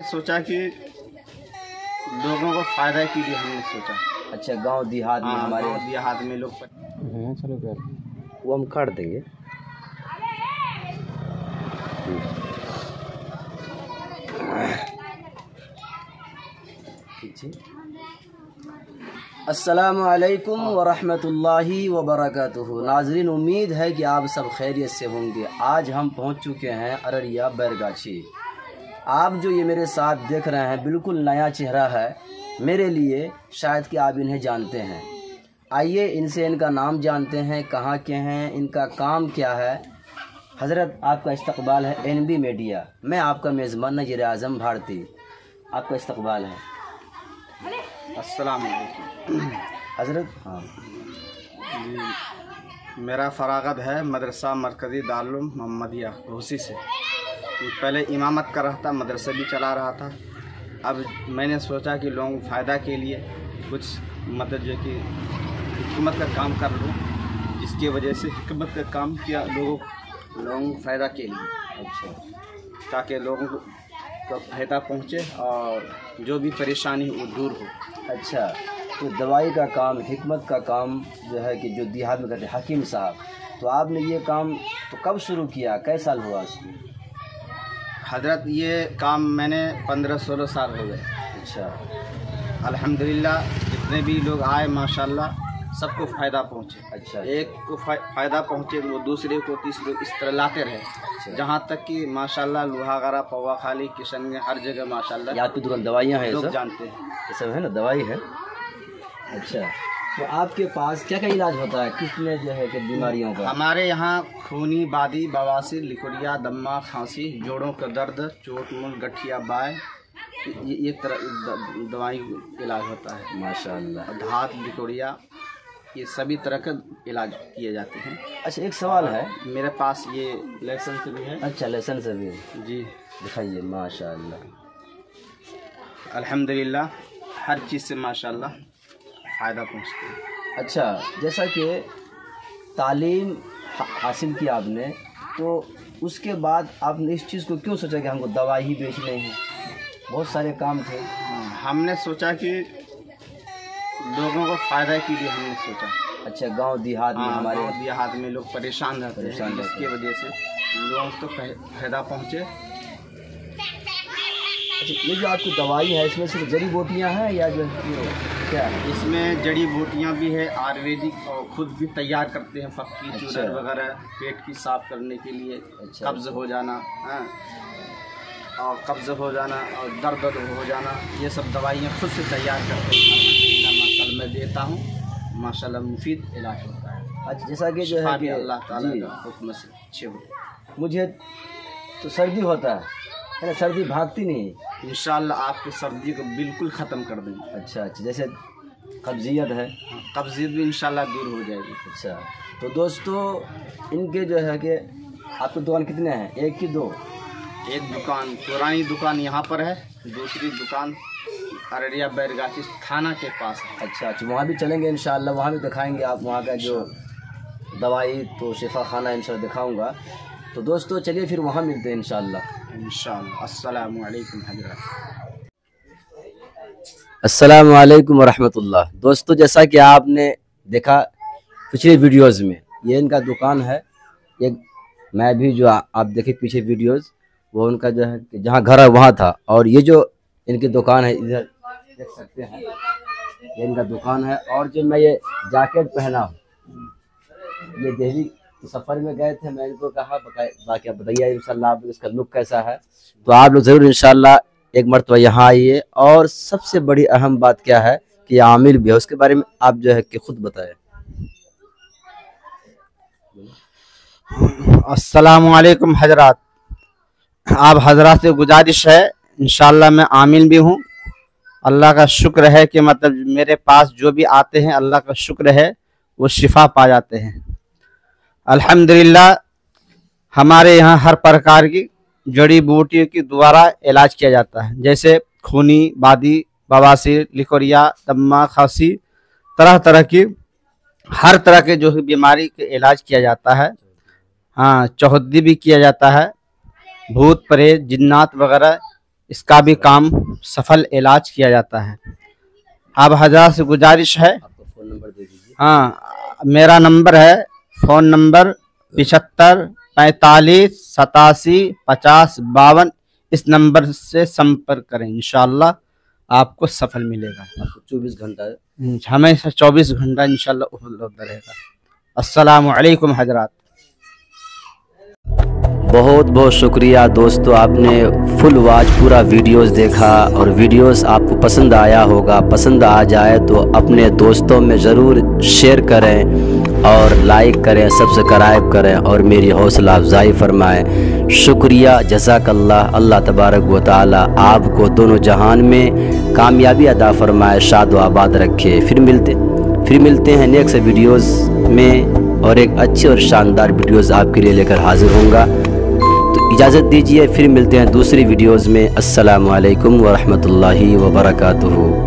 सोचा कि लोगों को फायदा के लिए हमने सोचा। अच्छा, गांव देहात में हमारे गाँव देहात में लोग चलो कर वो हम काट देंगे। अस्सलामु अलैकुम वरहमतुल्लाहि वबरकातुहू। नाजरीन, उम्मीद है कि आप सब खैरियत से होंगे। आज हम पहुंच चुके हैं अररिया बैरगाछी। आप जो ये मेरे साथ देख रहे हैं बिल्कुल नया चेहरा है मेरे लिए, शायद कि आप इन्हें जानते हैं। आइए इनसे इनका नाम जानते हैं, कहाँ के हैं, इनका काम क्या है। हज़रत, आपका इस्तकबाल है एनबी मीडिया। मैं आपका मेज़बान नज़ीर आज़म भारती, आपका इस्तकबाल है। अस्सलाम वालेकुम हज़रत। हाँ जी, मेरा फ़रागत है मदरसा मरकज़ी दारुल मोहम्मदिया घोसी से। पहले इमामत कर रहा था, मदरसा भी चला रहा था। अब मैंने सोचा कि लोगों को फ़ायदा के लिए कुछ मतलब जो कि हिकमत का काम कर लूँ, जिसकी वजह से हिकमत का काम किया लोगों को फ़ायदा के लिए। अच्छा, ताकि लोगों को फ़ायदा पहुँचे और जो भी परेशानी वो दूर हो। अच्छा, तो दवाई का काम, हिकमत का काम जो है कि जो देहात में करते हैं हकीम साहब, तो आपने ये काम तो कब शुरू किया, कई साल हुआ इसको? हज़रत, ये काम मैंने 15-16 साल हो गए। अच्छा, अल्हम्दुलिल्लाह जितने भी लोग आए माशाल्लाह सबको फ़ायदा पहुँचे। अच्छा, एक को फ़ायदा पहुँचे तो वो दूसरे को तीसरे इस तरह लाते रहे। अच्छा। जहाँ तक कि माशाल्लाह लोहागड़ा, पवा खाली, किशन में हर जगह माशाल्लाह ये आपकी दुकान दवाइयाँ हैं, लोग सब जानते हैं। ये सब है ना, दवाई है। अच्छा, तो आपके पास क्या क्या इलाज होता है, कितने जो है कि बीमारियों का? हमारे यहाँ खूनी, बादी, बवासीर, लिकोरिया, दम्मा, खांसी, जोड़ों का दर्द, चोट मूल, गठिया बाय, ये तरह दवाई इलाज होता है माशाल्लाह। धात, लिकोरिया, ये सभी तरह का इलाज किए जाते हैं। अच्छा, एक सवाल है, मेरे पास ये लाइसेंस भी है। अच्छा, लाइसेंस भी है जी, दिखाइए। माशाल्लाह, अल्हम्दुलिल्लाह हर चीज़ से माशाल्लाह फ़ायदा पहुँचता है। अच्छा, जैसा कि तालीम हासिल की आपने, तो उसके बाद आपने इस चीज़ को क्यों सोचा कि हमको दवाई ही बेचने हैं? बहुत सारे काम थे। हमने सोचा कि लोगों को फ़ायदा के लिए हमने सोचा। अच्छा, गांव देहात में हमारे गाँव देहात में लोग परेशान रहते हैं, जिसकी वजह से लोगों को फ़ायदा पहुँचे। अच्छा, ये जो आपकी दवाई है इसमें सिर्फ जड़ी बूटियाँ हैं या जो क्या है? इसमें जड़ी बूटियाँ भी है, आयुर्वेदिक, और खुद भी तैयार करते हैं फक्की, अच्छा। चूरन वगैरह, पेट की साफ़ करने के लिए। अच्छा। कब्ज़ हो जाना, हाँ, और कब्ज़ हो जाना और दर्द हो जाना, ये सब दवाइयाँ खुद से तैयार करते हैं। माशाल्लाह मैं देता हूँ, माशाल्लाह मुफीद इलाज होता है। अच्छा, जैसा कि जो है कि अल्लाह ताला जी, का हुक्म से अच्छे होते मुझे तो सर्दी होता है ना, सर्दी भागती नहीं। इंशाल्लाह आपकी सर्दी को बिल्कुल ख़त्म कर देंगे। अच्छा, जैसे कब्जियत है, कब्जियत भी इंशाल्लाह दूर हो जाएगी। अच्छा, तो दोस्तों इनके जो है कि आपकी दुकान कितने हैं, एक की दो? एक दुकान, पुरानी दुकान यहाँ पर है, दूसरी दुकान अररिया बैरगाछी थाना के पास है। अच्छा, वहाँ भी चलेंगे इंशाल्लाह, वहाँ भी दिखाएंगे आप वहाँ का जो दवाई, तो शिफा खाना इंशाल्लाह दिखाऊंगा। तो दोस्तों चलिए फिर वहाँ मिलते हैं इंशाल्लाह। अस्सलामु अलैकुम हज़रात। अस्सलामु अलैकुम वरहमतुल्लाह। दोस्तों, जैसा कि आपने देखा पिछले वीडियोज़ में, ये इनका दुकान है। ये मैं भी जो आप देखे पीछे वीडियोज़, वो उनका जो है जहाँ घर है वहाँ था, और ये जो इनकी दुकान है इधर देख सकते हैं, ये इनका दुकान है। और जो मैं ये जैकेट पहना हूँ, ये दिल्ली सफ़र में गए थे, मैं इनको कहा बाकी आप बताइए इंशाल्लाह आप इसका लुक कैसा है। तो आप लोग ज़रूर इंशाल्लाह एक मरतबा यहाँ आइए। और सबसे बड़ी अहम बात क्या है कि आमिल भी है, उसके बारे में आप जो है कि खुद बताएं। अस्सलामु अलैकुम हज़रात। आप हज़रात से गुजारिश है, इंशाल्लाह मैं आमिल भी हूँ। अल्लाह का शुक्र है कि मतलब मेरे पास जो भी आते हैं, अल्लाह का शुक्र है वो शिफा पा जाते हैं अल्हम्दुलिल्लाह। हमारे यहाँ हर प्रकार की जड़ी बूटियों के द्वारा इलाज किया जाता है, जैसे खूनी, बादी, बवासीर, लिकोरिया, दम्मा, खांसी, तरह तरह की हर तरह के जो बीमारी के इलाज किया जाता है। हाँ, चौहद्दी भी किया जाता है, भूत प्रेत जिन्नात वगैरह इसका भी काम सफल इलाज किया जाता है। आप हजरात से गुजारिश है, आपका फ़ोन नंबर दे दीजिए। हाँ, मेरा नंबर है फ़ोन नंबर 75 45 87 50 52। इस नंबर से संपर्क करें, इंशाअल्लाह आपको सफल मिलेगा। आपको 24 घंटा हमेशा 24 घंटा इंशाअल्लाह उपलब्ध रहेगा। अस्सलामु अलैकुम हजरात। बहुत बहुत शुक्रिया दोस्तों, आपने फुल वॉच पूरा वीडियोस देखा और वीडियोस आपको पसंद आया होगा। पसंद आ जाए तो अपने दोस्तों में ज़रूर शेयर करें और लाइक करें, सब्सक्राइब करें और मेरी हौसला अफजाई फरमाएं। शुक्रिया, जज़ाकल्लाह। अल्लाह तबारक व तआला आपको दोनों जहान में कामयाबी अदा फरमाए, शाद व आबाद रखे। फिर मिलते हैं नेक्स्ट वीडियोज़ में और एक अच्छी और शानदार वीडियोज़ आपके लिए लेकर हाजिर होऊंगा। तो इजाज़त दीजिए, फिर मिलते हैं दूसरी वीडियोज़ में। अस्सलामु अलैकुम व रहमतुल्लाहि व बरकातुहू।